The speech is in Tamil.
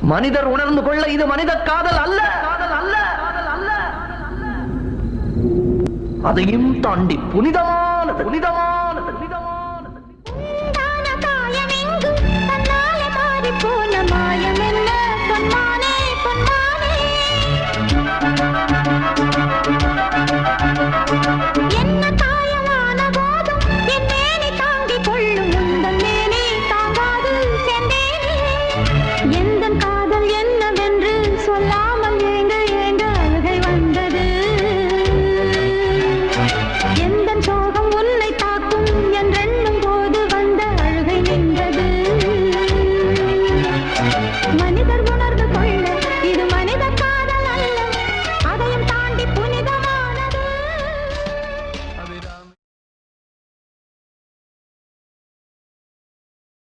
மனிதர் உணர்ந்து கொள்ள இது மனித காதல் அல்ல, காதல் அல்ல, காதல் அல்ல, அதையும் தாண்டி புனிதமான புனிதமான